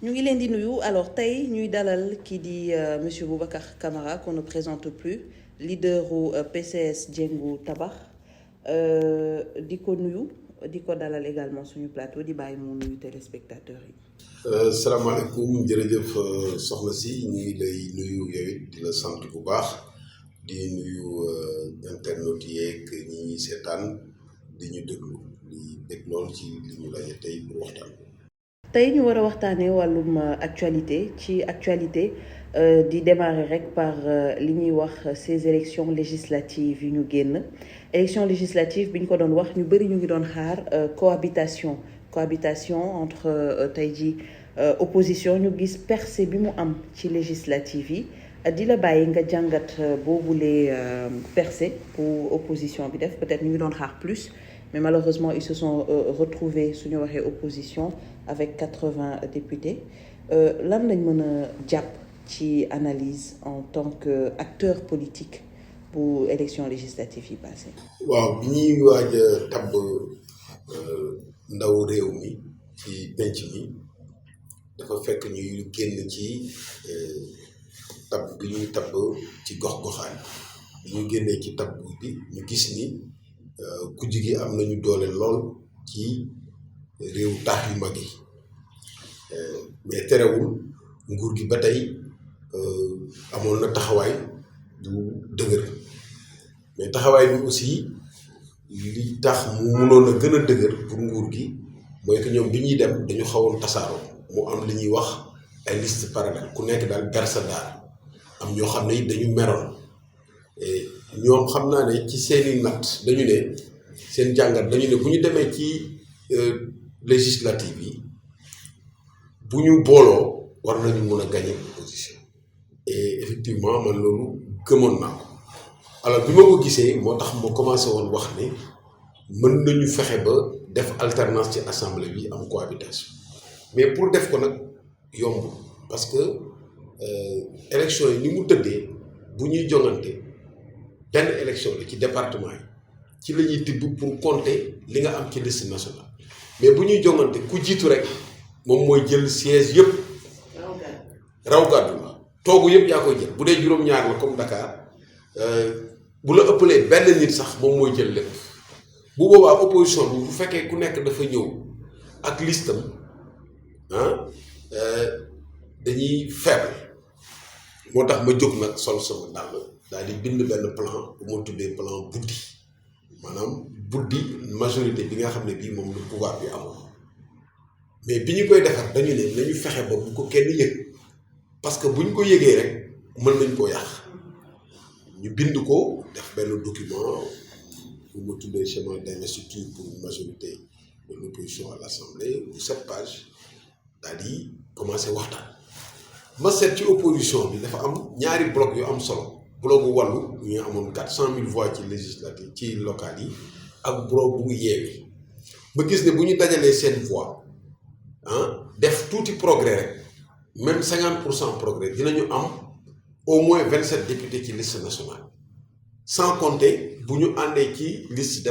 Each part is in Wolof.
ñu ngi leen di nuyu alors tey ñuy dalal kii di monsieur Boubacar Camara qu'on ne présente plus leader u PCS Jëngu Tabax di ko nuyu di ko dalal également suñu plateau di bàyyi mu nuyu téléspectateurs yi. salaamaaleykum jërëjëf soxna si ñu ngi lay nuyu yow it di la sant bu baax di nuyu internautes yeeg ñi ñuy seetaan di ñu déglu di dégg lool ci li ñu laje tey pour waxtaan. tey ñu war a waxtaanee wàllum actualité di démarrer rek par li ñuy wax ces élections législatives yu ñu génn élection législative bi ñu ko doon wax ñu bëri ñu ngi doon xaar cohabitation entre tey ji opposition ñu gis percée bi mu am ci législative yi di la bàyyi nga jàngat boobulee percée pour opposition bi def peut-être ñu ngi doon xaar plus mais malheureusement ils se sont retrouvés suñu waxee opposition avec 80 députés lan lañ mën a jàpp ci analyse en tant que acteur politique bu élection législative yi passé. waaw bi ñuy waaj a tabb ndaw réew mi ci penc mi dafa fekk ñuy génn ci tabb bi ñuy tabb ci gox-goxaan bi ñu génnee ci tabb bi ñu gis ni kujj gi am nañu doole lool ci réew taax yu mag yi mais terewul nguur gi ba tey amoon na taxawaay bu dëgër mais taxawaay bi aussi li tax mu mënoon a gën a dëgër pour nguur gi mooy que ñoom bi ñuy dem dañu xawoon tasaaroo mu am li ñuy wax ay liste parallèle ku nekk daal ber sa daal am ñoo xam ne it dañu meroon ñoom xam naa ne ci seeni natt dañu ne seen jàngat dañu ne bu ñu demee ci législative yi bu ñu booloo war nañu mën a gagner opposition et effectivement man loolu gëmoon naa ko alors bi ma ko gisee moo tax ma commencé woon wax ne mën nañu fexe ba def alternance ci assemblée bi am cohabitation mais pour def ko nag yomb parce que élection yi ni mu tëddee bu ñuy jongante benn élection la ci département yi ci la ñuy tibb pour compter li nga am ci liste nationale mais bu ñuy jongante ku jiitu rek moom mooy jël siège yëpp raw gàddu la toogu yëpp yaa koy jël bu dee juróom-ñaar la comme Dakar bu la ëppalee benn nit sax moom mooy jël lépp bu boobaa opposition bi bu fekkee ku nekk dafa ñëw ak listam dañuy faible moo tax ma jóg nag sol sama dàll daal di bind benn plan bu ma tuddee plan buddi maanaam buddi majorité bi nga xam ne bii moom la pouvoir bi amoon mais bi ñu koy defar dañu ne nañu fexe ba bu ko kenn yëg parce que bu ñu ko yëgee rek mën nañ koo yàq ñu bind ko def benn document bu ma tuddee schéma d'investiture pour une majorité de l'opposition à l'Assemblée bu 7 pages daal di commencé waxtaan ma seet ci opposition bi dafa am ñaari bloc yu am solo bloc bu wàllu ñu amoon 400 000 voix ci législative ci locales yi ak bloc bu Yewwi ma gis ne bu ñu dajalee seen voix def tuuti progrès rek même 50% progrès dinañu am au moins 27 députés ci liste nationale sans compter bu ñu àndee ci liste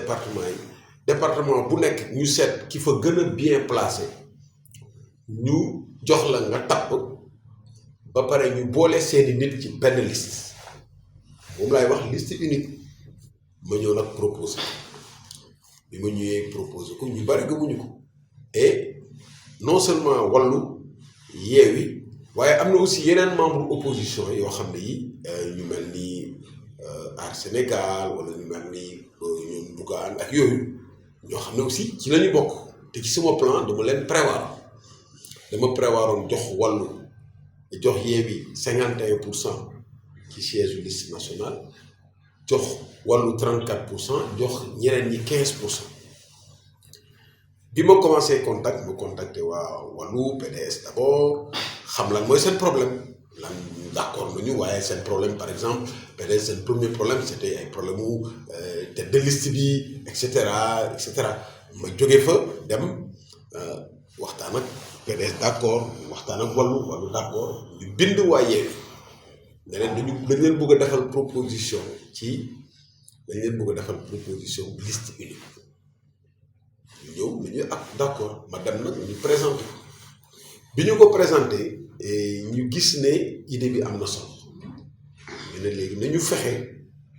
département bu nekk ñu seet ki fa gën a bien placé ñu jox la nga tapp ba pare ñu boole seeni nit ci benn liste moom laay wax liste unique ma ñëw nag proposé bi ma ñëwee proposé ko ñu bari gëmuñu ko et non seulement wàllu Yewwi waaye am na aussi yeneen membre opposition yoo xam ne yi ñu mel ni Aar Sénégal wala ñu mel ni ñoom Bougane ak yooyu ñoo xam ne aussi ci la ñu bokk te ci sama plan dama leen prévoiroon jox wàllu jox Yewwi 51% ci siège liste nationale jox wàllu 34% jox ñeneen ñi 15%. bi ma commencé contacté waa wàllu PDS d'abord xam lan mooy seen problème lan d'accord nañu waaye seen problème par exemple PDS seen premier problème c'était ay problème mu tête de liste bi et cetera ma jóge fa dem waxtaan ak PDS d'accord waxtaan ak wàllu d'accord ñu bind waa Yewwi ne leen dañ leen bëgg a defal proposition liste unique ñu ñëw nañu ak d'accord ma dem nag ñu présenté bi ñu ko présenté ñu gis ne idée bi am na solo ñu ne léegi nañu fexe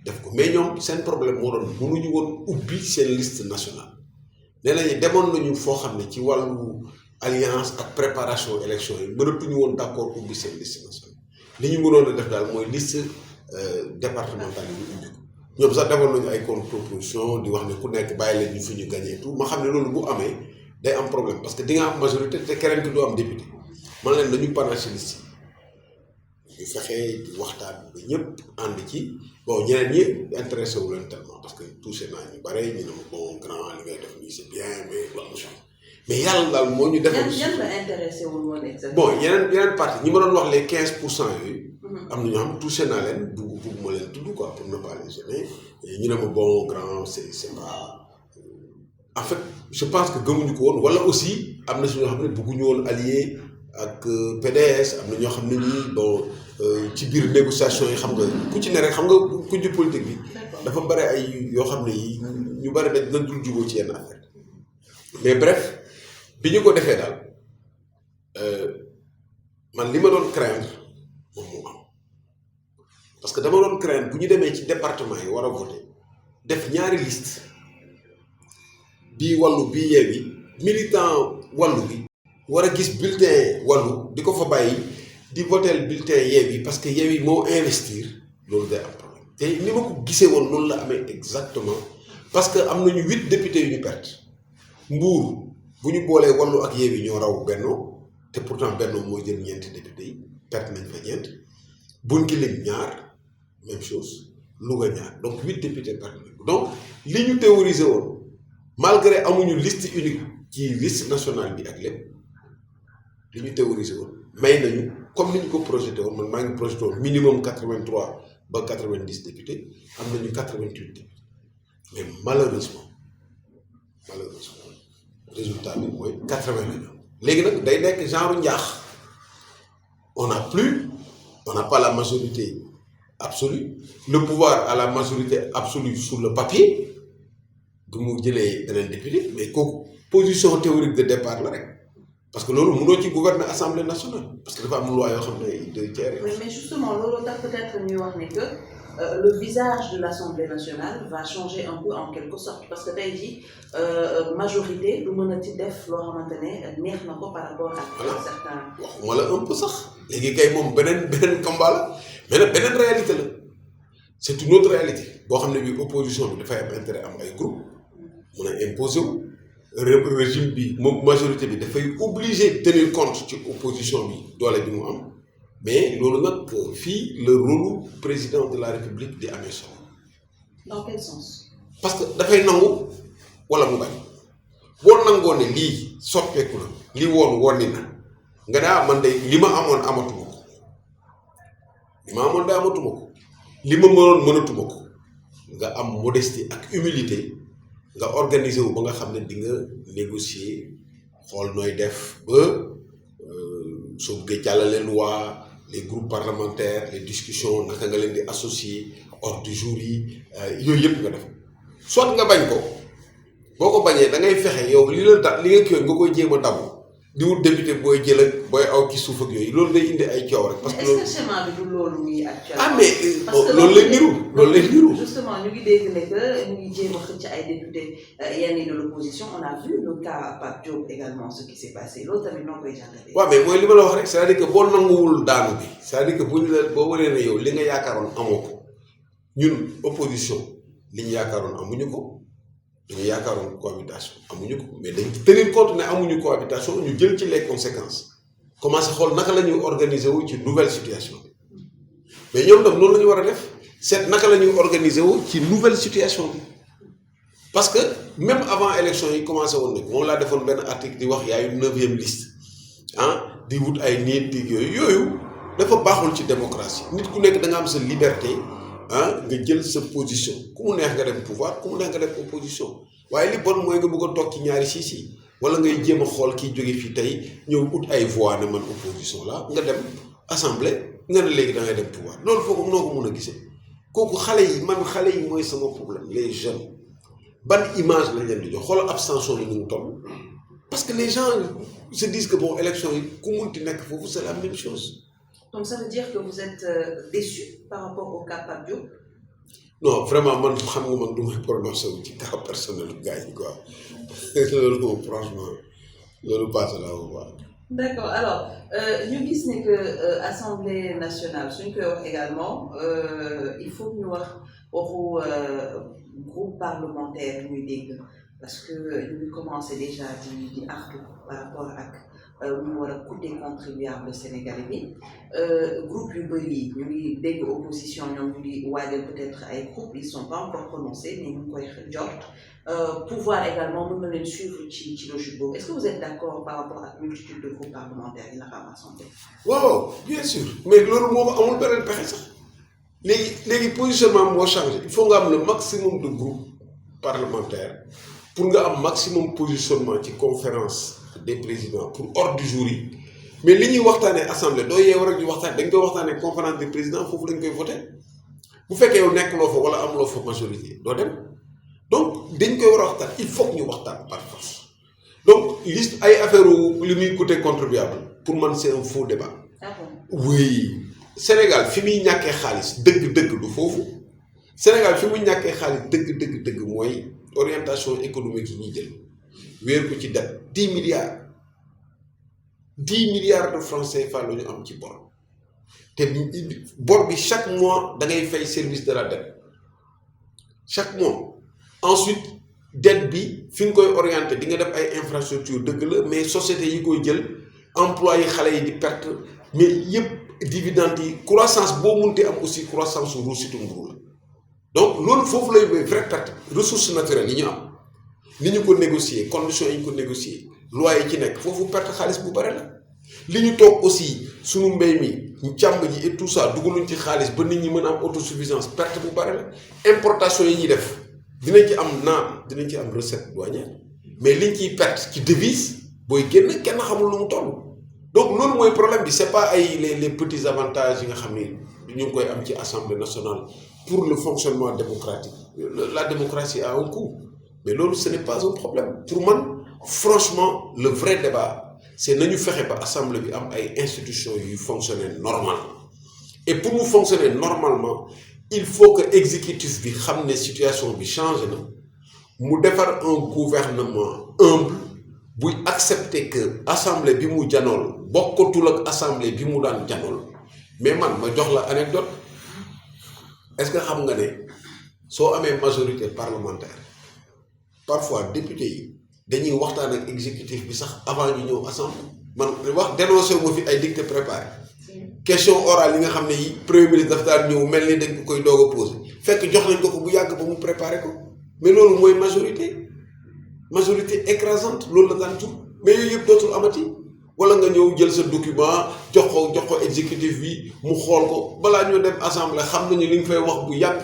def ko mais ñoom seen problème moo doon mënuñu woon ubbi seen liste nationale nee nañu demoon nañu foo xam ne ci wàllu alliance ak préparation élection yi mënatuñu woon d'accord ubbi seen liste nationale li ñu mënoon a def daal mooy liste départementale yi ñu ubbi ko ñoom sax demoon nañu ay contre-proposition di wax ne ku nekk bàyyi leen ñu fi ñu gagné tout ma xam ne loolu bu amee day am problème parce que di nga am majorité te keneen ki doo am député man leen nañu panaché liste yi ñu fexee di waxtaan ba ñëpp ànd ci bon ñeneen ñi intéressé wu leen tellement parce que touché naa ñu bare ñu ne ma bon grand li ngay def nii c'est bien mais yàlla daal moo ñu defal. yan la intéressé wul woon exactement. bon yeneen parti ñi ma doon wax les 15% yooyu. am na ñoo xam touché naa leen bugguma leen tudd quoi pour ne pas les gêner ñu ne ma bon grand c'est pas en fait je pense que gëmuñu ko woon wala aussi am na si ñoo xam ne bëgguñu woon allié ak PDS am na ñoo xam ne nii bon ci biir négociation yi xam nga ku ci ne rek xam nga ku ci politique bi dafa bare ay yoo xam ne yi ñu bare dañ dul jubóo ci yenn affaire mais bref bi ñu ko defee daal man li ma doon craindre moom moo am parce que dama doon craindre bu ñu demee ci département yi war a voter def ñaari liste bii wàllu bii Yewwi militant wàllu bi war a gis bulletin wàllu di ko fa bàyyi di voter bulletin Yewwi parce que Yewwi moo investir loolu day am problème te ni ma ko gisee woon noonu la amee exactement parce que am nañu 8 députés yu ñu perte Mbour bu ñu boolee wàllu ak Yewwi ñoo raw Benno te pourtant Benno mooy jël ñeenti députés yi perte nañ fa ñeent Bounkiling ñaar même chose Louga ñaar donc 8 députés perte nañ donc li ñu théorisé woon malgré amuñu liste unique ci liste nationale bi ak lépp li ñu théorisé woon may nañu comme ni ñu ko projeté woon man maa ngi projeté woon minimum 83 ba 90 députés am nañu 88 députés mais malheureusement résultat bi mooy 80 millions léegi nag day nekk genre njaax on n'a pas la majorité absolue le pouvoir a la majorité absolue sur le papier bu mu jëlee beneen député mais kooku position théorique de départ la rek parce que loolu mënoo ci gouverner assemblée nationale parce que dafa am loi yoo xam ne 2 tiers. mais justement loolu tax peut-être ñuy wax ne que le visage de l'Assemblée nationale va changer un peu en quelque sorte parce que tey jii majorité lu mën a ci def loo xamante ne neex na ko par rapport ak certains. waxuma la un peu sax léegi kay moom beneen combat la mais nag beneen réalité la c'est une autre réalité boo xam ne bii opposition bi dafay am intérêt am ay groupe mun a imposer wu régime bi moom majorité bi dafay obligé tenir compte ci opposition bi doole bi mu am mais loolu nag fii le rôle président de la république di amee solo. dans quel sens. parce que dafay nangu wala mu bañ boo nangoo ne lii soppeeku na li woon na nga daa man de li ma amoon amatuma ko li ma mënoon mënatuma ko nga am modestie ak humilité nga organiser wu ba nga xam ne di nga négocier xool nooy def ba soo bëggee jàllale loi les groupes parlementaires les discussions naka nga leen di associer ordre du jour yi yooyu yëpp nga def soit nga bañ ko boo ko bañee da ngay fexe yow li nga kii nga koy jéem a dabu di wut député booy jël ak booy aw ci suuf ak yooyu loolu day indi ay coow rek. parce que loolu est-ce que schéma bi du loolu muy actuellement. mais loolu lay niru justement ñu ngi dégg ne que ñu ngi jéem a xëcc ay député yenn de l'opposition on a vu le cas Pape Diop également ce qui s'est passé loolu tamit noo koy jàngatee. waaw mais mooy li ma la wax rek c'est-à-dire que boo nanguwul daanu bi c'est-à-dire que buñ la boo waree ne yow li nga yaakaaroon amoo ko ñun opposition li ñu yaakaaroon amuñu ko. dañu yaakaaroon cohabitation amuñu ko mais dañ tenir compte ne amuñu cohabitation ñu jël ci les conséquences commencé xool naka la ñuy organiser wu ci nouvelle situation bi mais ñoom tam noonu la ñu war a def seet naka la ñuy organiser wu ci nouvelle situation bi parce que même avant élection yi commencé woon nañ moom laa defoon benn article di wax yaay une 9e liste di wut ay nit di yooyu dafa baaxul ci démocratie nit ku nekk da nga am sa liberté. nga jël sa position ku mu neex nga dem pouvoir ku mu neex nga dem opposition waaye li bon mooy nga bëgg a toog ci ñaari siis yi wala ngay jéem a xool kiy jóge fii tey ñëw ut ay voix ne man opposition la nga dem assemblée nga ne léegi da ngay dem pouvoir loolu foofu noo ko mën a gisee kooku xale yi mooy sama problème les jeunes ban image lañ leen di jox xoolal abstention ni ñu toll parce que les gens se disent que bon élection yi ku munti nekk foofu c'est la même chose. Donc ça veut dire que vous êtes déçu par rapport au cas Pape Diop? Non vraiment man xam nga man du may prononcé wu ci cas personnel gars yi quoi loolu moom franchement loolu passé la wu quoi. D'accord alors ñu gis ne que assemblée nationale suñ koy wax également il faut ñu wax waxu groupe parlementaire ñuy dégg parce que ñu ngi commencé déjà di artu par rapport ak mu war a coûter contribuable sénégalais bi groupe yu bëri ñu ngi dégg opposition ñoom ñu ngi waajal peut-être ay groupes ils sont pas encore prononcés mais ñu ngi koy jot pouvoir également mën na leen suivre ci logique boobu est-ce que vous êtes d'accord par rapport ak multitude de groupes parlementaires yi na am assemblée. waaw bien sûr mais loolu moom amul beneen pexe sax léegi positionnement moo changé il faut nga am le maximum de groupes parlementaires pour nga am maximum positionnement ci conférence des présidents pour ordre du jour yi mais li ñuy waxtaanee assemblée doo yeew rek ñu waxtaan dañ koy waxtaanee conférence des présidents foofu lañ koy voté bu fekkee yow nekkuloo fa wala amuloo fa majorité doo dem donc dañ koy war a waxtaan il faut que ñu waxtaan par force donc liste ay affaire li muy coûter contribuable pour man c'est un faux débat. Ah bon? Oui Sénégal fi muy ñàkkee xaalis dëgg-dëgg du foofu Sénégal fi muy ñàkkee xaalis dëgg mooy orientation économique yi ñuy jël wéer ko ci dette 10 milliards de francs CFA la ñu am ci bor te bor bi chaque mois da ngay fay service de la dette chaque mois ensuite dette bi fi nga koy orienté di nga def ay infrastructure dëgg la mais société yi koy jël emploi yi xale yi di perte mais yëpp dividende yi croissance boo munti am aussi croissance su ruusitu mburu la donc loolu foofu lay vraie perte ressources naturelles yi ñu am ni ñu ko négocier conditions yi ñu ko négocier loi yi ci nekk foofu perte xaalis bu bare la li ñu toog aussi sunu mbéy mi ñu càmb ji et tout ça dugaluñ ci xaalis ba nit ñi mën a am autosuffisance perte bu bare la importation yi ñuy def dinañ ci am dinañ ci am recette douanière mais liñ ciy perte ci devise booy génn kenn xamul lu mu toll donc loolu mooy problème bi c'est pas ay les petits avantages yi nga xam ni ñu ngi koy am ci assemblée nationale pour le fonctionnement démocratique la démocratie a un coût mais loolu ce n'est pas un problème pour man franchement le vrai débat c'est nañu fexe ba assemblée bi am ay institutions yuy fonctionner normalement et pour mu fonctionner normalement il faut que exécutif bi xam ne situation bi changé na mu defar un gouvernement humble buy accepter que assemblée bi mu janool bokkatul ak assemblée bi mu daan janool mais man ma jox la anecdote est-ce que xam nga ne soo amee majorité parlementaire parfois député yi dañuy waxtaan ak exécutif bi sax avant ñu ñëw assemblée man wax dénoncé moo fi ay dictée préparé question orale yi nga xam ne yi premier ministre daf daan ñëw mel ni dañ ko koy doog a posé fekk jox nañ ko bu yàgg ba mu préparé ko mais loolu mooy majorité écrasante loolu la daan jur mais yooyu yëpp dootul amati wala nga ñëw jël sa document jox ko exécutif bi mu xool ko balaa ñoo dem assemblée xam nañu li nga fay wax bu yàgg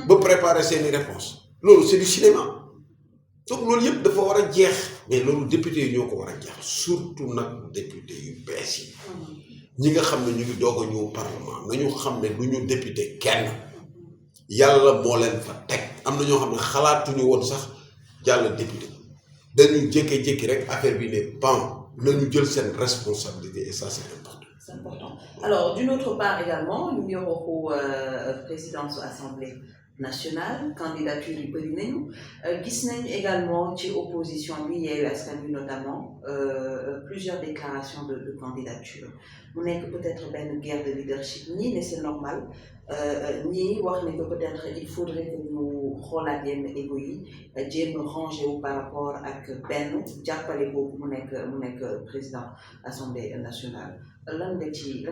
ba préparer seeni réponse loolu c'est du cinéma donc loolu yëpp dafa war a jeex mais loolu député yi ñoo ko war a jeex surtout nag député yu bees yi ñi nga xam ne ñu ngi doog a ñëw parlement nañu xam ne du ñu député kenn yàlla moo leen fa teg am na ñoo xam ne xalaatuñu woon sax jàll député dañu jékki-jékki rek affaire bi ne pan nañu jël seen responsabilité et ça c'est important. C'est important. Alors d'une autre part également ñu ngi waxu présidence assemblée nationale candidature yi bëri nañu gis nañu également ci opposition bi Yewwi Askan Wi notamment plusieurs déclarations de candidature mu nekk peut-être benn guerre de leadership ñii ne c'est normal ñii wax ne que peut-être il faudrait que ñu xoolaat yenn égo yi jéem a ranger wu par rapport ak benn jàppale boobu mu nekk président assemblée nationale lan nga ci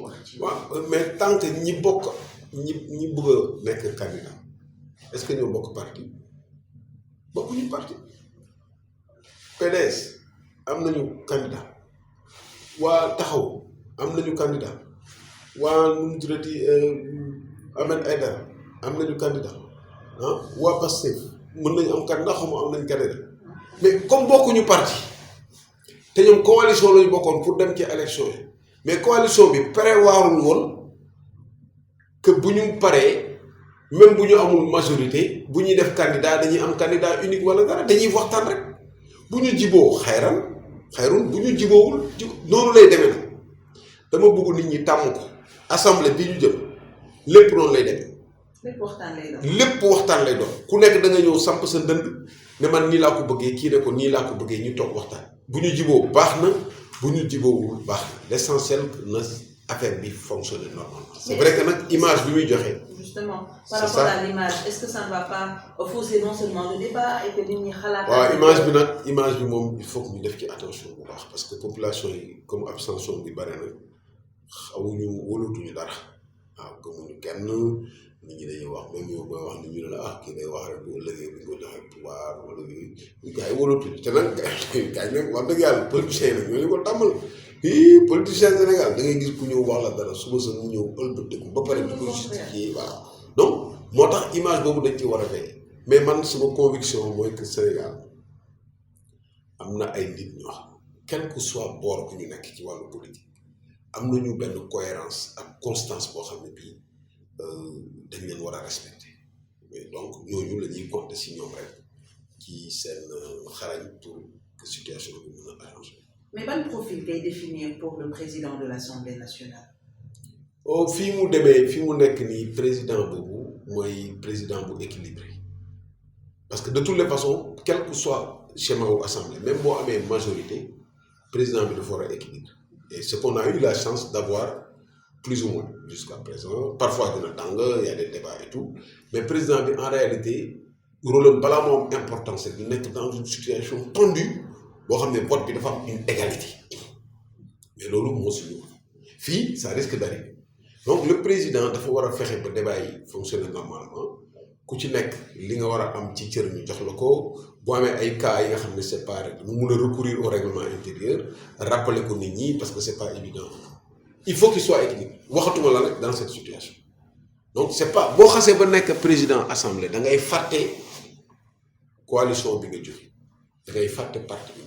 wax ci. waaw mais tant que ñi bëgg a nekk candidat est-ce que ñoo bokk parti bokkuñu parti PDS am nañu candidat waa Taxaw am nañu candidat waa nu mu tuddati Ahmed Aïdara am nañu candidat waa Pastef mën nañu am candidat xam am nañu candidat mais comme bokkuñu parti te ñoom coalition lañu bokkoon pour dem ci élection yi mais coalition bi prévoirul woon que bu ñu paree même bu ñu amul majorité bu ñuy def candidat dañuy am candidat unique wala dara dañuy waxtaan rek bu ñu jiboo xayran xayrun bu ñu jiboowul noonu lay demee nag dama bëgg nit ñi tàmm ko assemblée bi ñu jëm lépp noonu lay demee. lépp waxtaan lay doon. lépp waxtaan lay doon ku nekk da nga ñëw samp sa ndënd ne man nii laa ko bëggee kii ne ko nii laa ko bëggee ñu toog waxtaan bu ñu jiboo baax na bu ñu jiboowul baax na l'essentiel que na affaire bi fonctionne normalement. c'est vrai que nag image bi muy joxe. justement par rapport à l'image est-ce que ça ne va pas fausser non seulement le débat et que nit ñi xalaat. waaw image bi moom il faut que ñu def ci attention bu baax parce que population yi comme abstention bi bare na xawuñu wóolatuñu dara waaw gëmuñu kenn nit ñi dañuy wax même yow booy wax ni ñu ne la kii day wax rek bu ëllëgee bi nga joxe pouvoir wala yooyu gars yi wóolatuñu te nag gars yi nag wax dëgg yàlla politiciens yi nag ñoo ñu ko tàmmal politicien Sénégal da ngay gis ku ñëw wax la dara suba sa mu ñëw ëlbatiku ba pare di ko justifier voilà donc moo tax image boobu dañ ci war a veiller mais man sama conviction mooy que Sénégal am na ay nit ñoo xam quel que soit boor bu ñu nekk ci wàllu politique am nañu benn cohérence ak constance boo xam ne bii dañ leen war a respecter mais donc ñooñu la ñuy compter si ñoom rek ci seen xarañ pour que situation bi mën a arranger. mais ban profil ngay définir pour le président de l'Assemblée nationale. fii mu demee fii mu nekk nii président boobu mooy président bu équilibré parce que de toutes les façons quel que soit schéma wu assemblée même boo amee majorité président bi dafa war a équilibré et ce qu'on a eu la chance d'avoir plus ou moins jusqu'à présent parfois dina tàng y a des débats et tout mais président bi en réalité rôle am balaa moo am importance rek ñu nekk dans une situation tendue boo xam ne vote bi dafa am une égalité mais loolu moo si ñëw fii ça risque d'arriver donc le président dafa war a fexe ba débat yi fonctionner normalement ku ci nekk li nga war a am ci cër ñu jox la ko boo amee ay cas yi nga xam ne c'est pas rek mu mun a recourir au règlement intérieur rappeler ko nit ñi parce que c'est pas évident il faut qu'il soit équilibré waxatuma la nag dans cette situation donc c'est pas boo xasee ba nekk président assemblée da ngay fàtte coalition bi nga jóge da ngay fàtte parti bi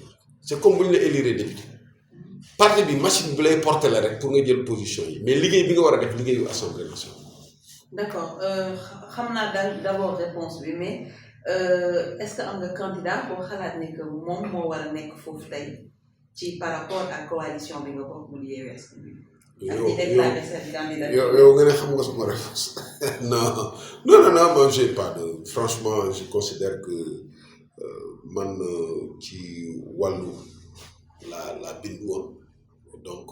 c'est comme bu ñu la élire député parti bi machine bi lay porter la rek pour nga jël position yi mais liggéey bi nga war a def liggéeyu assemblée nationale. d'accord xam naa d'abord réponse bi mais est-ce que am nga candidat boo xalaat ne que moom moo war a nekk foofu tey ci par rapport ak coalition bi nga bokk mu Yewwi Askan Wi. yow nga ne xam nga sama réponse non moi j'ai pas de franchement je considère que man ci wàllu la bindu woon donc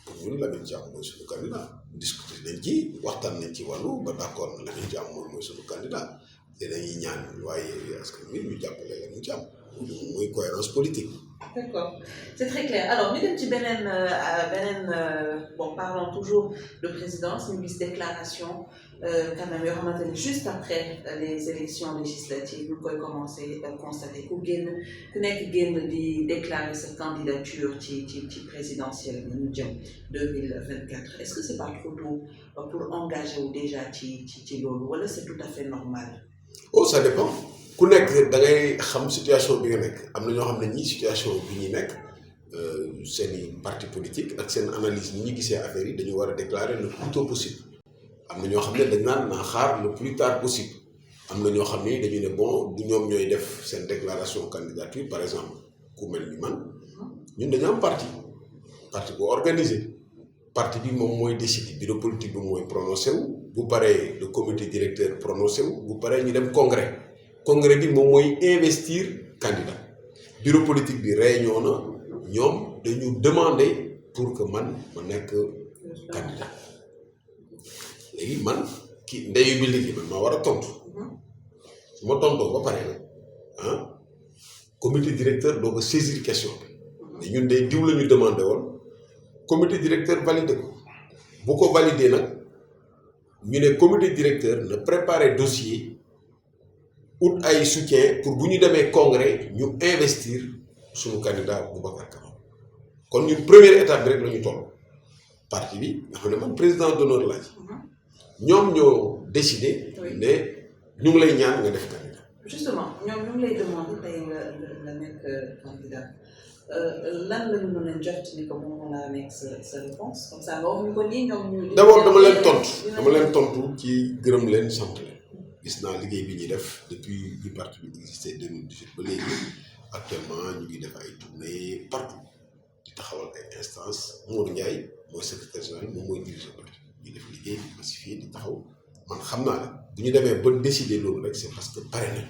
pour ñun Lamine Thiam mooy suñu candidat discuter nañ ci waxtaan nañ ci wàllu ba d'accord na Lamine Thiam mooy suñu candidat te dañuy ñaan waaye askan wi ñu jàppale Lamine Thiam mooy cohérence politique. D'accord, c'est très clair. Alors, nous bon, parlons toujours de présidence, une déclaration quand même, juste après les élections législatives, nous pouvons commencer à constater que nous déclarer sa candidature présidentielle 2024. Est-ce que c'est pas trop tôt pour engager déjà ou c'est tout à fait normal? Oh, ça dépend. ku nekk da ngay xam situation bi nga nekk am na ñoo xam ne ñii situation bi ñuy nekk seen i parti politique ak seen analyse ni ñu gisee affaire yi dañu war a déclarer le plus tôt possible am na ñoo xam ne dañ naan naa xaar le plus tard possible am na ñoo xam ne dañu ne bon du ñoom ñooy def seen déclaration candidature par exemple ku mel ni man ñun dañu am parti bu organisé parti bi moom mooy décider bureau politique bi mooy prononcé wu bu paree le comité directeur prononcé wu bu paree ñu dem congrès bi moom mooy investir candidat bureau politique bi réunion na ñoom dañu demander pour que man ma nekk candidat léegi man ki ndeyu bi liggéey man maa war a tontu su ma tontoo ba pare nag comité directeur doo ko saisir question bi ñun day diw la ñu demandé woon comité directeur validé ko bu ko validé nag ñu ne comité directeur na préparer dossier ut ay soutien pour bu ñu demee congrès ñu investir suñu candidat Boubacar Camara kon ñun première étape bi rek la ñu toll parti bi nga xam ne man président d'honneur laa ci ñoom ñoo décidé ne ñu ngi lay ñaan nga def candidat. justement ñoom ñu ngi lay demander tey nga nekk candidat lan la ñu mën a jot ni ko moom la nekk sa réponse comme ça nga wax ñu ko nii ñoom ñu. d'abord dama leen tontu ci gërëm leen sant leen. gis naa liggéey bi ñuy def depuis bi parti bi existé 2018 ba léegi actuellement ñu ngi def ay tournées partout di taxawal ay instance Mour Ndiaye mooy secrétaire général moom mooy diriger parti ñu def liggéey di massifier di taxaw man xam naa ne bu ñu demee ba décider loolu rek c'est parce que pare nañ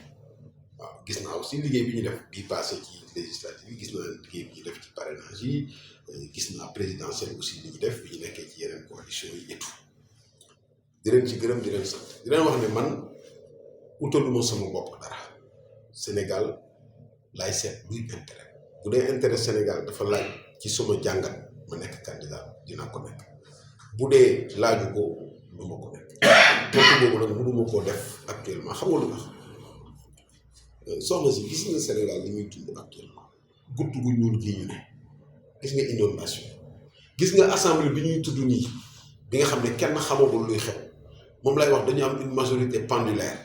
waaw gis naa aussi liggéey bi ñu def bii passé ci législative yi gis naa liggéey bi ñu def ci parrainage yi gis naa présidentielle aussi li ñu def bi ñu nekkee ci yeneen coalition yi et tout di leen ci gërëm di leen sant di leen wax ne man utaluma sama bopp dara Sénégal laay seet luy intérêt bu dee intérêt Sénégal dafa laaj ci sama jàngat ma nekk candidat dina ko nekk bu dee laaju ko du ma ko nekk tontu boobu nag mënuma koo def actuellement xam nga lu tax soxna si gis nga Sénégal li muy dund actuellement gutt gu ñuul gii ñu ne gis nga inondation gis nga assemblée bi ñuy tudd nii bi nga xam ne kenn xamagul luy xew moom lay wax dañu am une majorité pendulaire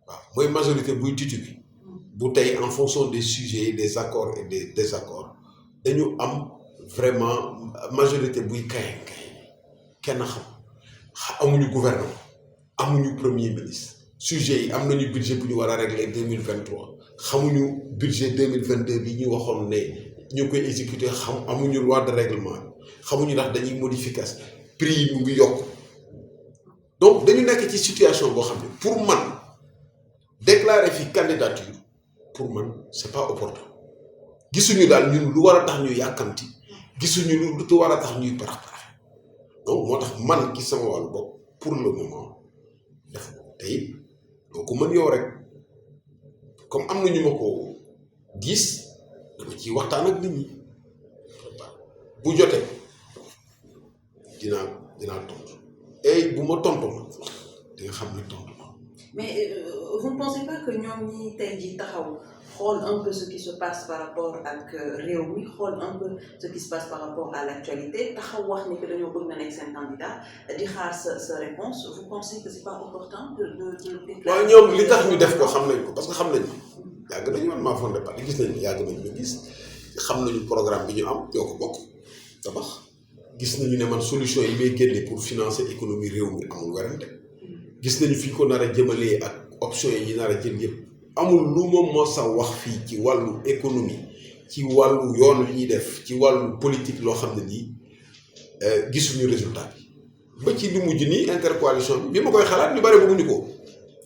waaw mooy majorité buy titubé bu tey en fonction des sujets des accords et des désaccords dañu am vraiment majorité buy kaye kenn xam amuñu gouvernement amuñu premier ministre sujet yi am nañu budget bu ñu war a régler 2023 xamuñu budget 2022 bi ñu waxoon ne ñu ngi koy exécuter amuñu loi de règlement xamuñu ndax dañuy modifier prix yi mu ngi yokk donc dañu nekk ci situation boo xam ne pour man déclarer fi candidature pour man c'est pas opportun gisuñu daal ñun lu war a tax ñuy yàkkamti gisuñu lu war a tax ñuy parax donc moo tax man ci sama wàllu bopp pour le moment def ko tey doo ko mën yow rek comme am na ñu ma ko gis dama ciy waxtaan ak nit ñi bu jotee dinaa tontu et bu ma tontu ma di nga xam ne tontu ma. Mais vous ne pensez pas que ñoom ñi tey jii taxaw xool un peu ce qui se passe par rapport ak réew mi xool un peu ce qui se passe par rapport à l'actualité taxaw wax ni que dañoo bëgg na nekk seen candidat di xaar sa réponse vous pensez que c'est pas opportun de waaw ñoom li tax ñu def ko xam nañ ko parce que xam nañ yàgg nañu man maa fondé parti gis nañu yàgg nañu ma gis xam nañu programme bi ñu am yoo ko bokk tabax gis nañu ne man solution yi may génne pour financer économie réew mi amul werante gis nañu fi ko nar a jëmalee ak option yi nar a jël yëpp amul lu ma mos a wax fii ci wàllu économie ci wàllu yoon wi ñuy def ci wàllu politique loo xam ne nii gisuñu résultat bi ba ci lu mujj nii intercoalition bi ma koy xalaat ñu bari bëgguñu ko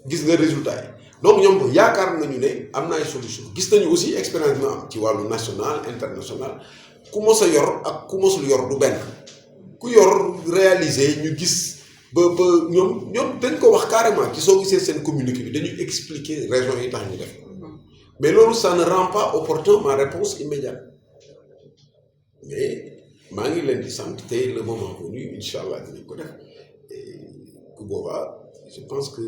gis nga résultat yi donc ñoom yaakaar nañu ne am na ay solution gis nañu aussi expérience bi am ci wàllu national international ku mos a yor ak ku mosul yor du benn ku yor réaliser ñu gis ba ñoom dañ ko wax carrément ci soo gisee seen communiqué bi dañuy expliquer raison yi tax ñu def mais loolu ça ne rend pas opportun ma réponse immédiate mais maa ngi leen di sant tey le moment venu incha allah dinañ ko def ku boobaa je pense que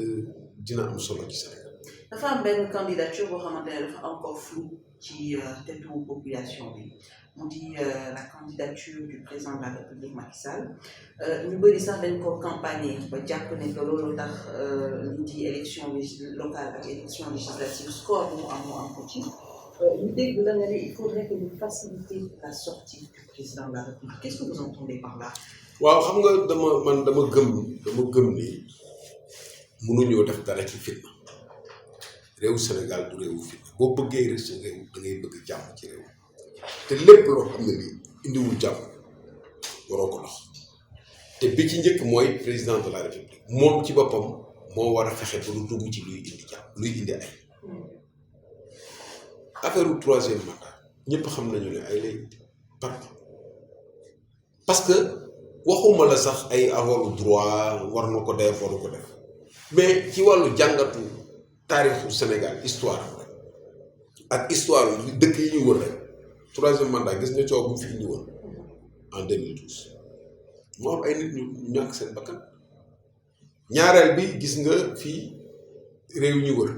dina am solo ci Sénégal. dafa am benn candidature boo xamante ne dafa encore flou ci tetu population bi mu di la candidature du président de la République Macky Sall ñu bëri sax dañ ko campagne ba jàpp ne que loolu tax li di élection locale ak élection législative score bu mu am ko ci ñu dégg la nga ne il faudrait que ñu faciliter la sortie du président de la République qu'est-ce que vous entendez par là. waaw xam nga dama gëm ni mënuñoo def dara ci fitna réewu Sénégal du réewu fitna boo bëggee réew da ngay bëgg jàmm ci réew te lépp loo xam ne nii indiwul jàmm waroo ko dox te bi ci njëkk mooy président de la République moom ci boppam moo war a fexe ba lu dugg ci luy indi jàmm luy indi ay affaire u troisième mandat ñëpp xam nañu ne ay lay partout parce que waxuma la sax ay avalu droit war na ko def waru ko def mais ci wàllu jàngatu taarixu Sénégal histoire rek ak histoire yi dëkk yi ñu wër rek troisième mandat gis nga coow bu mu fi indi woon en 2012 moo am ay nit ñu ñàkk seen bakkan ñaareel bi gis nga fii réew ñu wër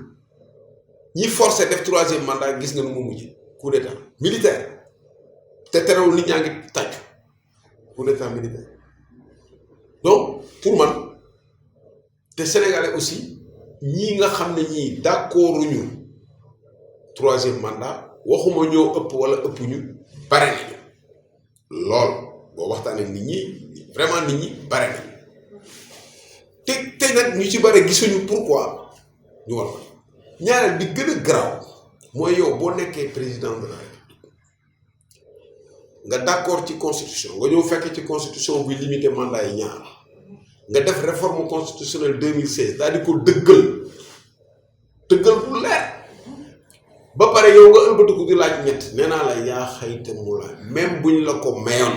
ñi forcé def troisième mandat gis nga nu mu mujj coup d'état militaire te terewul nit ñaa ngi tàcc coup d'état militaire donc pour man te sénégalais aussi ñi nga xam ne ñii d'accorduñu troisième mandat waxuma ñoo ëpp wala ëpp ñu bare nañu lool boo waxtaanee nit ñi vraiment nit ñi bare nañu te nag ñu ci bare gisuñu pourquoi ñu war ko ñaareel bi gën a garaaw mooy yow boo nekkee président de la République nga d'accord ci constitution nga ñëw fekk ci constitution buy limité mandat yi ñaar nga def réforme constitutionnelle 2016 daal di ko dëggal bu leer ba pare yow nga ëlbatiku di laaj ñett nee naa la yaa xayta mu la même buñ la ko mayoon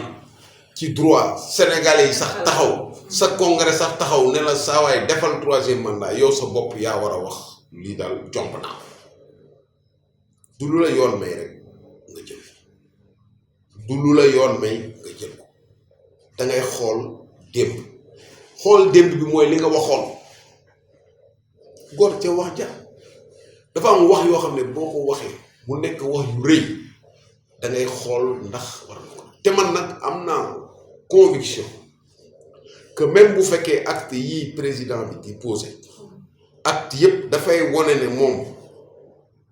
ci droit sénégalais yi sax taxaw sa congrès sax taxaw ne la saawaay defal 3e mandat yow sa bopp yaa war a wax lii daal jomb naa du lu la yoon may rek nga jël du lu la yoon may nga jël ko da ngay xool démb bi mooy li nga waxoon góor ca wax ja dafa am wax yoo xam ne boo ko waxee mu nekk wax yu rëy da ngay xool ndax war na ko te man nag am naa conviction que même bu fekkee acte yi président bi di posé acte yépp dafay wone ne moom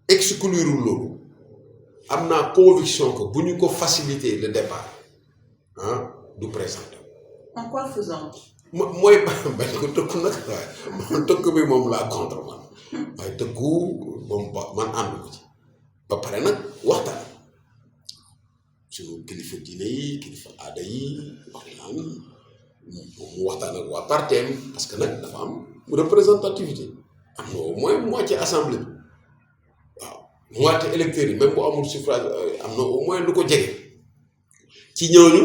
exclure loolu am naa conviction que bu ñu ko faciliter le départ du présenter. En quoi faisant. mooy bañ ko tëkku nag waaye man tëkk bi moom laa contre man waaye tëkku moom man ànd ko ci ba pare nag waxtaan suñu kilifa diine yi kilifa aada yi waxtaan mu waxtaan ak waa parteem parce que nag dafa am représentativité am na au moins moitié assemblée bi waaw moitié électeurs yi même bu amul suffrage am na au moins lu ko jege ci ñooñu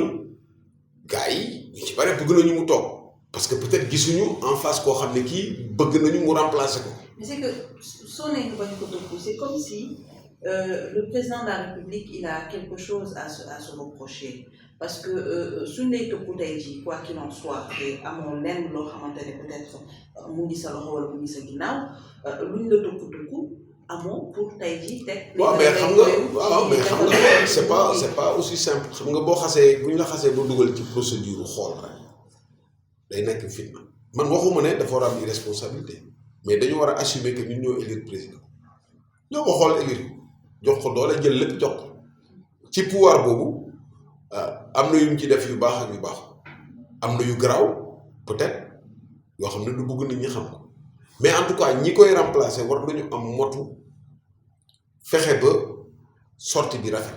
gars yi ñu ci bare bëgg nañu mu toog parce que peut-être gisuñu en face koo xam ne kii bëgg nañu mu remplacer ko. Mais c'est que soo nekk bañ ko topp c'est comme si le président de la République il a quelque chose à se reprocher parce que suñ lay topp tey jii quoi qu'il en soit te amoon lenn loo xamante ne peut-être mu ngi sa loxo wala mu ngi sa ginnaaw luñ la topp amoo pour tey jii teg. waaw mais xam nga c'est pas aussi simple xam nga boo xasee bu ñu la xasee ba dugal ci procédure xool rek day nekk fitna man waxuma ne dafa war a am irresponsabilité mais dañu war a assumer que ñun ñoo élire président ñoo ko xool élire jox ko doole jël lépp jox ko ci pouvoir boobu am na yu mu ci def yu baax ak yu baax am na yu garaaw peut-être yoo xam ne du bëgg nit ñi xam ko. mais en tout cas ñi koy remplacer war nañu am motu fexe ba sortie bi rafet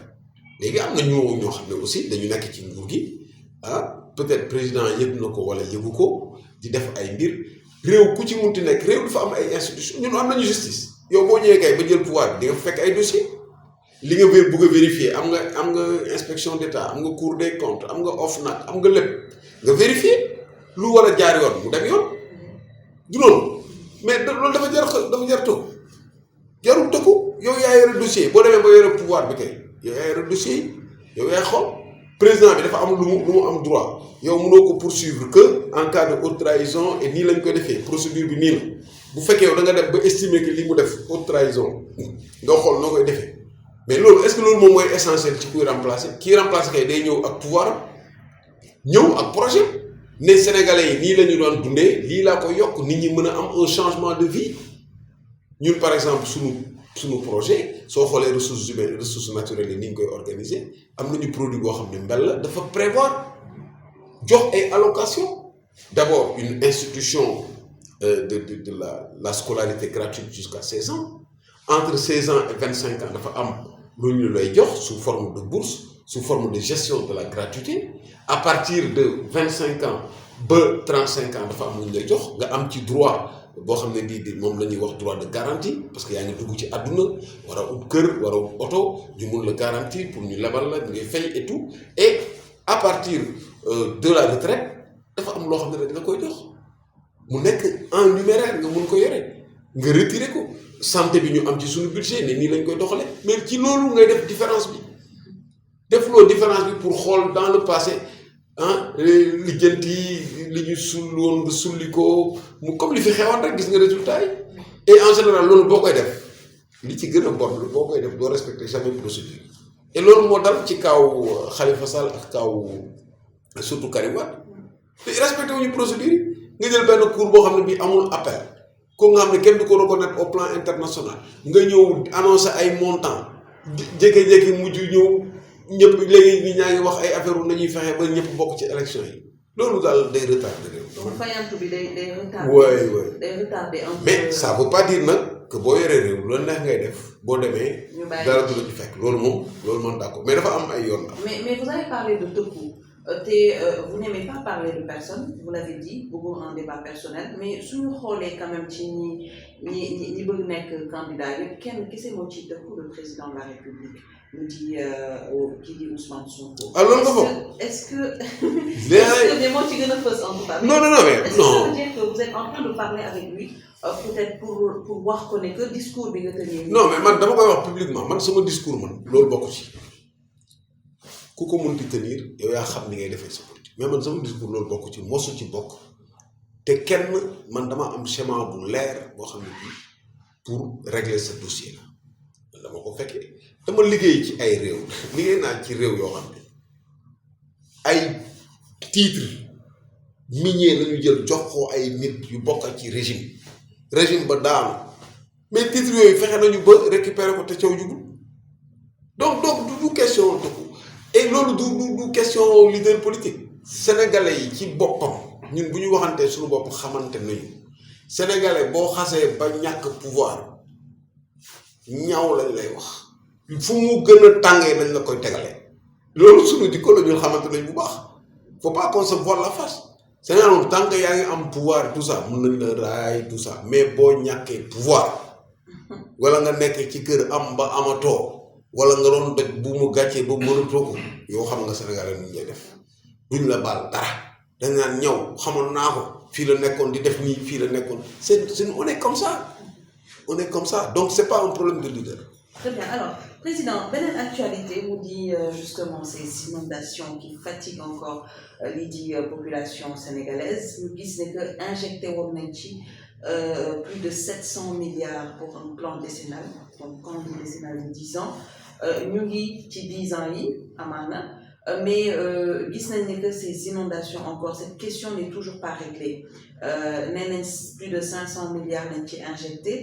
léegi am na ñoo xam ne aussi dañu nekk ci nguur gi peut-être président yëg na ko wala yëgu ko di def ay mbir réew ku ci munti nekk réew dafa am ay institutions ñun am nañu justice yow boo ñëwee kay ba jël pouvoir bi di nga fekk ay dossiers li nga bëgg a vérifier am nga inspection d'État am nga Cour des comptes am nga OFNAC am nga lépp nga vérifier lu war a jaar yoon mu dem yoon du noonu. mais loolu dafa jar toog jarul tëkku yow yaa yore dossier boo demee ba yore pouvoir bi kay yow yaa yore dossier yi yow yaay xool président bi dafa am lu mu am droit yow mënoo ko poursuivre que en cas de haute trahison et nii lañ ko defee procédure bi nii la bu fekkee yow da nga def ba estimer que li mu def haute trahison nga xool noo koy defee mais loolu est-ce que loolu moom mooy essentiel ci kuy remplacer kii remplacer kay day ñëw ak pouvoir ñëw ak projet. ne Sénégalais yi nii la ñu doon dundee lii laa ko yokk nit ñi mën a am un changement de vie ñun par exemple suñu projet soo xoolee ressources humaines ressources naturelles yi ni ñu koy organiser am nañu produit boo xam ne mbel la dafa prévoir jox ay allocations d'abord une institution de la scolarité gratuite jusqu'à 16 ans entre 16 ans et 25 ans dafa am lu ñu lay jox sous forme de bourse sous forme de gestion de la gratuité à partir de 25 ans ba 35 ans dafa am lu ñu lay jox nga am ci droit boo xam ne bii moom la ñuy wax droit de garantie parce que yaa ngi dugg ci àdduna war a ut kër war a ut oto ñu mun la garantie pour ñu lebal la ngay fay et tout et à partir de la retraite dafa am loo xam ne rek la koy jox mu nekk en numéraire nga mun ko yore nga retirer ko santé bi ñu am ci suñu budget ne nii lañ koy doxale mais ci loolu ngay def différence bi defuloo différence bi pour xool dans le passé lijjanti li ñu sul woon nga sulli ko mu comme li fi xewoon rek gis nga résultat yi et en général loolu boo koy def li ci gën a bon boo koy def doo respecter jamais procédure et loolu moo dal ci kaw Khalifa Sall ak kaw surtout Karim Wade te respecté wuñu procédure yi nga jël benn cour boo xam ne bii amul appel ko nga xam ne kenn du ko reconnaître au plan international nga ñëw annoncer ay montants jékki-jékki mujj ñëw ñëpp léegi ñi ñaa ngi wax ay affaire nañuy fexe ba ñëpp bokk ci élection yi loolu daal day retardé réew. donc fayantu bi day retardé. waay day retardé un peu. mais ça veut pas dire nag que boo yoree réew lu neex ngay def boo demee. dara du la ci fekk loolu man d'accord mais dafa am ay yoon la. mais vous avez parlé de tëkku vous n'aimez pas parler de personne vous l'avez dit bëggoo un débat personnel mais suñu xoolee quand même ci ñi bëgg nekk candidat yëpp kenn kese moo ci tëkku le président de la République mu di kii di Ousmane Sonko. ah loolu nga foog est-ce que des mots ci gën a fës en tout cas. non mais est-ce que ça veut dire que vous êtes en train de parler avec lui peut-être pour wax ko ne que discours bi nga tenir. non mais man dama koy wax publiquement man sama discours man loolu bokk ci. ku ko mun di tenir yow yaa xam ni ngay defee sa politique mais man sama discours loolu bokk ci mosu ci bokk te kenn man dama am schéma bu leer boo xam ne bii pour régler ce dossier là man dama ko fekkee dama liggéey ci ay réew liggéey naa ci réew yoo xam ne ay titre minier lañu jël jox ko ay nit yu bokk ci régime ba daanu mais titre yooyu fexe nañu ba récupérer ko te caw jugul donc du question dëkku et loolu du question leader politique sénégalais yi ci boppam ñun bu ñu waxantee suñu bopp xamante nañu sénégalais boo xasee ba ñàkk pouvoir ñaaw lañ lay wax fu mu gën a tàngee lañ la koy tegalee loolu suñu jikko la ñun xamante nañ bu baax faut pas qu'on se voile la face Sénégal moom tant que yaa ngi am pouvoir tout ça mën nañ la raay tout ça mais boo ñàkkee pouvoir wala nga nekk ci kër am ba amatoo wala nga doon doj bu mu gàccee ba mënatoo ko yoo xam nga Sénégalais nu ñuy def duñ la baal dara dañ naan ñëw xamoon naa ko fii la nekkoon di def nii fii la nekkoon c'est on est comme ça donc c'est pas un problème de leader. Très bien alors président beneen actualité mu di justement ces inondations qui fatiguent encore lii di population sénégalaise ñu gis ne que injecté woon nañ ci plus de 700 milliards pour un plan décennal donc plan décennal de 10 ans ñu ngi ci 10 ans yi amaana mais gis nañ ne que ces inondations encore cette question n'est toujours pas réglée nee nañ plus de 500 milliards lañ ci injecté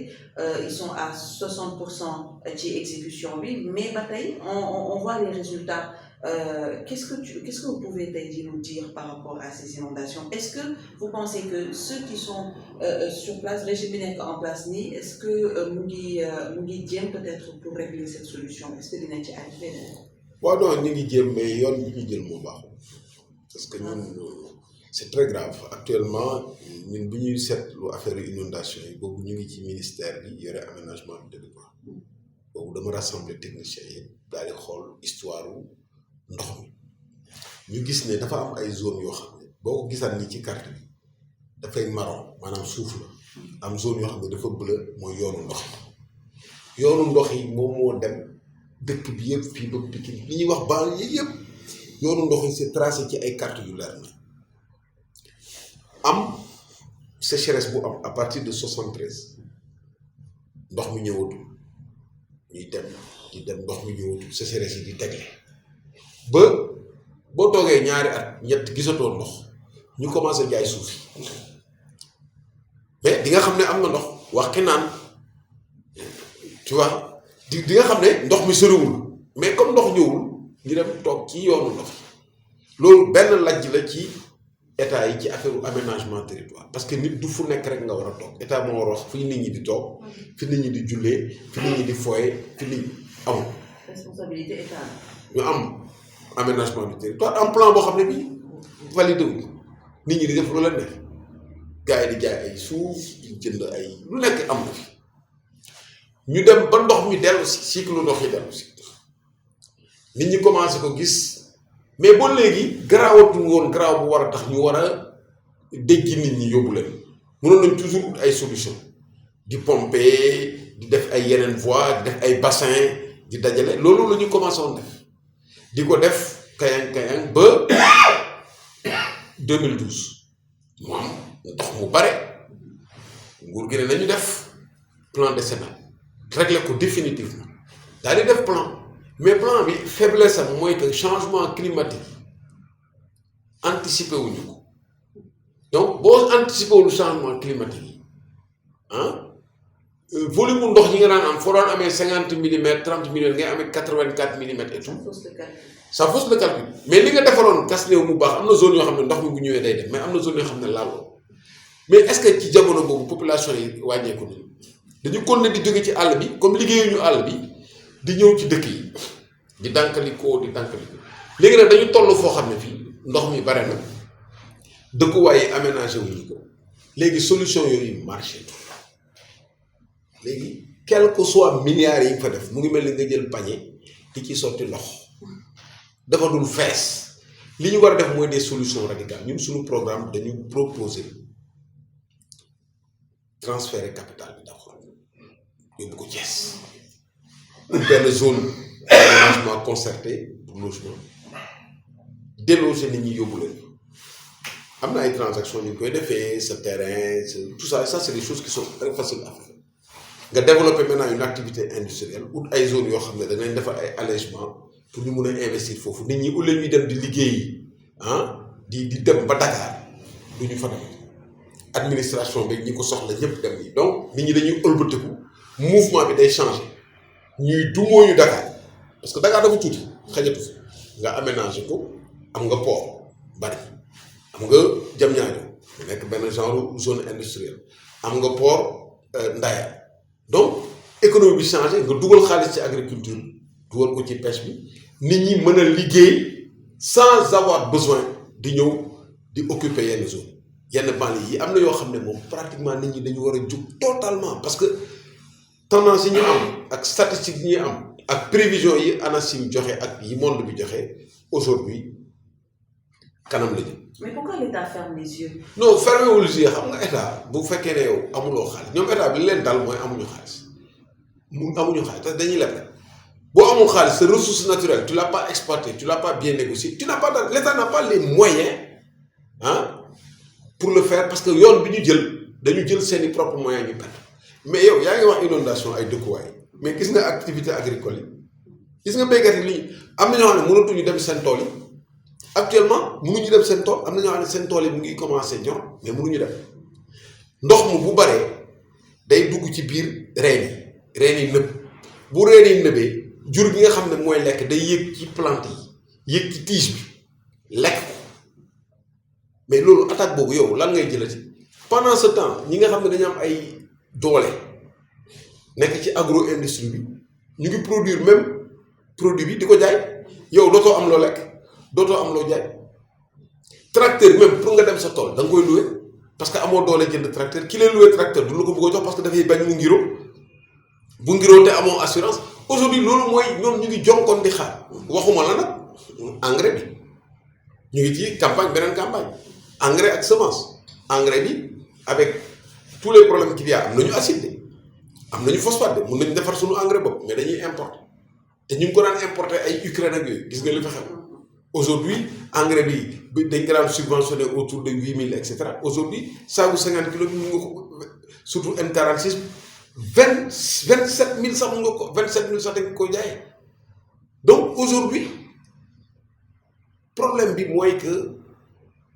ils sont à 60% ci exécution bi mais ba tey on voit les résultats qu'est-ce que vous pouvez nous dire par rapport à ces inondations est-ce que vous pensez que ceux qui sont sur place régime bi nekk en place nii est-ce que mu ngi jéem peut-être pour régler cette solution est-ce que dinañ ci arrivé waaw non ñu ngi jéem mais yoon bi ñu jël moo baaxul parce que ñun c'est très grave actuellement ñun bu ñuy seetlu affaire inondation yi boobu ñu ngi ci ministère bi yore aménagement du territoire boobu dama rassembler techniciens yi daal di xool histoire ndox mi ñu gis ne dafa am ay zone yoo xam ne boo ko gisaan ni ci carte bi dafay marron maanaam suuf la am zone yoo xam ne dafa bleu mooy yoonu ndox yi moom moo dem dëkk bi yëpp fii ba Pikine li ñuy wax banlieue yëpp yoonu ndox yi c'est tracé ci ay carte yu leer na am sécheresse bu am à partir de 73 ndox mi ñëwatul ñuy dem ndox mi ñëwatul sécheresse yi di tegle ba boo toogee ñaari at ñett gisatoo ndox ñu commencé jaay suuf yi mais di nga xam ne am na ndox wax ki naan tu vois di nga xam ne ndox mi soriwul mais comme ndox ñëwul ñu dem toog ci yoonu ndox loolu benn lajj la ci état yi ci affaire aménagement territoire parce que nit du fu nekk rek nga war a toog état moo war a wax fi nit ñi di toog fi nit ñi di jullee fi nit ñi di foyee fi nit ñi amul. responsabilité état ñu am aménagement du territoire am plan boo xam ne bii validé wu nit ñi di def lu leen neex gars yi di jaay ay suuf di jënd ay lu nekk am na fi ñu dem ba ndox mi dellu si cycle ndox yi dellu si nit ñi commencé ko gis. mais ba léegi garaawatul woon garaaw bu war a tax ñu war a dégg nit ñi yóbbu leen mënoon nañ toujours ut ay solution di pomper di def ay yeneen voies di def ay bassin di dajale loolu la ñu commencé woon def di ko def kayang ba 2012 mu am ndox mu bare nguur gi ne nañu def plan décennal régler ko définitivement daal di def plan. mais plan bi faiblesse am mooy que changement climatique anticipé wuñu ko donc boo anticipé wul changement climatique yi volume mu ndox yi nga daan am foo daan amee 50 millimètres 30 millimètres ngay amee 84 millimètres et tout ça fausse le calcul mais li nga defaloon kas néew mu baax am na zone yoo xam ne ndox mi bu ñëwee day dem mais am na zone yoo xam ne laaloo mais est-ce que ci jamono boobu population yi wàññeeku nañu dañu continuer di jóge ci àll bi comme liggéeyuñu àll bi di ñëw ci dëkk yi di dànkalikoo léegi nag dañu toll foo xam ne fii ndox mi bare na dëkkuwaay yi aménagé wuñu ko léegi solution yooyu marché léegi quel que soit milliards yi nga fa def mu ngi mel ni nga jël panier di ci sotti ndox dafa dul fees li ñu war a def mooy des solutions radicales ñun suñu programme dañu proposer transférer capital bi d'abord yóbbu ko Thiès benn zone d'aménagement concerté pour logement déloger nit ñi yóbbu leen am na ay transactions ñu koy defee sa terrain tout ça c'est des choses qui sont très faciles à faire nga développer maintenant une activité industrielle ou ay zones yoo xam ne danañ defar ay allègements pour ñu mun a investir foofu nit ñi au lieu ñuy dem di liggéeyi di dem ba Dakar du ñu fa dem administration bi ñi ko soxla ñëpp dem nii donc nit ñi dañuy ëlbatiku mouvement bi day changer ñuy dumóoyu Dakar parce que Dakar dafa tuuti xajatu fi nga aménager ko am nga port bari am nga Diamniadio mu nekk benn genre zone industrielle am nga port Ndaya donc économie bi changé nga dugal xaalis ci agriculture dugal ko ci pêche bi nit ñi mën a liggéey sans avoir besoin di ñëw di occuper yenn zone yenn banlieue yi am na yoo xam ne moom pratiquement nit ñi dañu war a jug totalement parce que tendance yi ñu am ak statistique yi ñu am ak prévision yi ANACIM joxe ak yi monde bi joxe aujourd'hui kanam la jëm. Mais pourquoi l'État ferme les yeux? Non fermé wul les yeux xam nga état bu fekkee ne yow amuloo xaalis ñoom état bi li leen dal mooy amuñu xaalis amuñu xaalis te dañuy leb rek boo amul xaalis sa ressource naturelle tu l'as pas exploité tu l'as pas bien négocié tu n'as pas l'État n'a pas les moyens pour le faire parce que yoon bi ñu jël dañu jël seeni propres moyens ñu perte mais yow yaa ngi wax inondation ay dëkkuwaay mais gis nga activité agricole yi gis nga béykat yi lii am na ñoo xam ne mënatuñu dem seen tool yi actuellement mënuñu dem seen tool am na ñoo xam ne seen tool yi mu ngi commencé ñor mais mënuñu dem ndox mu bu baree day dugg ci biir reen yi nëb bu reen yi nëbee jur gi nga xam ne mooy lekk day yëg ci plante yi yëg ci tige bi lekk ko mais loolu attaque boobu yow lan ngay jëlati pendant ce temps ñi nga xam ne dañu am ay doole nekk ci agro industrie bi ñu ngi produire même produit bi di ko jaay yow dootoo am loo lekk dootoo am loo jaay tracteur même pour nga dem sa tool da nga koy loué parce que amoo doole jënd tracteur ki lay loué tracteur du la ko bëgg a jox parce que dafay bañ mu ngiro bu ngiroo te amoo assurance aujourd'hui loolu mooy ñoom ñu ngi jonkoon di xaar waxuma la nag engrais bi ñu ngi ci campagne beneen campagne engrais ak semence engrais bi avec tous les problèmes qu'il y a am nañu acide de am nañu phosphate de mun nañu defar suñu engrais bopp mais dañuy importer te ñu ngi ko daan importer ay Ukraine ak yooyu gis nga li fa xew aujourd'hui engrais bi dañ ko daan subventionné autour de 8000 et cetera aujourd'hui saaku 50 kilos bi mu nga ko surtout M46 27000 sax mu nga ko 27000 sax dañ ko jaayee donc aujourd'hui problème bi mooy que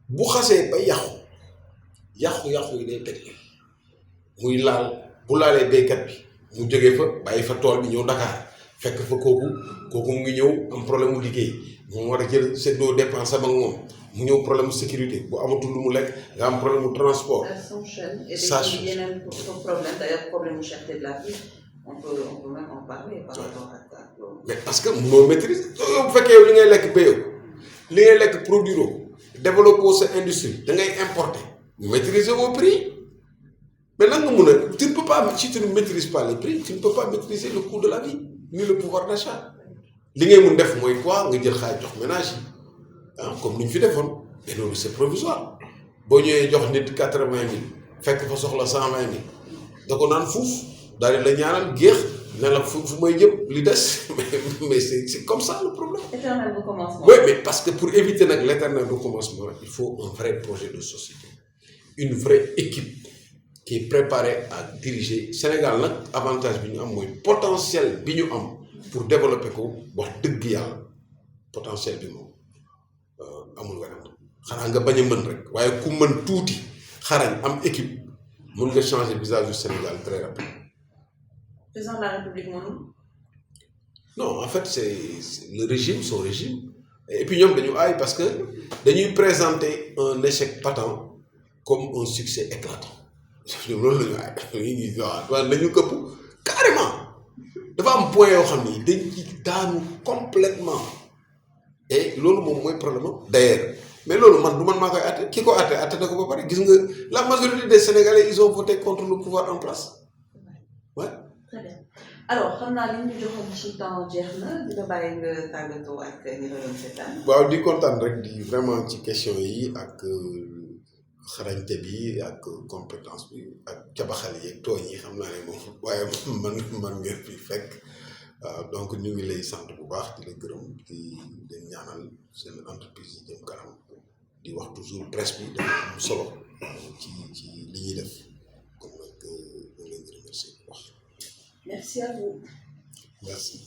bu xasee ba yàqu yi day teg muy laal bu laalee béykat bi mu jógee fa bàyyi fa tool bi ñëw Dakar fekk fa kooku mu ngi ñëw am problème mu liggéey mu war a jël seddoo dépense am ak moom mu ñëw problème mu sécurité bu amatul lu mu lekk nga am problème mu transport. Ça s'enchaîne et des yeneen problème d'ailleurs problème mu cherté de la vie on peut même en parler par rapport à ça. Mais parce que mënoo maîtriser yow bu fekkee yow li ngay lekk béyoo li ngay lekk produire développer sa industrie da ngay importer maîtriser vos prix mais lan nga mun a tu ne peux pas si tu ne maîtrises pas les prix tu ne peux pas maîtriser le coût de la vie ni le pouvoir d'achat li ngay mun def mooy quoi nga jël xaalis jox ménage yi comme ni ñu fi defoon mais loolu c'est provisoire boo ñëwee jox nit 80 000 fekk fa soxla 120 000 da ko naan fuuf daal di la ñaanal géex ne la fu may jëm li des mais c'est comme ça le problème. Éternel recommencement. Oui, mais parce que pour éviter nag l'éternel recommencement il faut un vrai projet de société une vraie équipe qui est préparée à diriger Sénégal nag avantage bi ñu am mooy potentiel bi ñu am pour développer ko wax dëgg yàlla potentiel bi moom amul werante xanaa nga bañ a mën rek waaye ku mën tuuti xarañ am équipe mën nga changer visage du Sénégal très rapidement. Président de la République mënul. Non en fait c'est le régime son régime et puis ñoom dañu aay parce que dañuy présenter un échec patent comme un succès éclatant ñoom loolu la ñu waaye nañu këpp carrément dafa am point yoo xam ni dañ ci daanu complètement et loolu moom mooy problème am d'ailleurs mais loolu man du man maa koy àtte ki ko àtte na ko ba pare gis nga la majorité des Sénégalais ils ont voté contre le pouvoir en place ouais. Très bien alors xam naa li ñu joxoon ci temps jeex na dina bàyyi nga tàggatoo ak ñi la doon seetaan. waaw di kontaan rek di vraiment ci question yi ak xarañte bi ak compétence bi ak cabaxal yi ak tooñ yi xam naa ne moom waaye man ngeen fi fekk donc ñu ngi lay sant bu baax di la gërëm di leen ñaanal seen entreprise yi jëm kanam di wax toujours presse bi dafa am solo ci li ñuy def kon nag ñu leen di remercier bu baax. Merci à vous. Merci.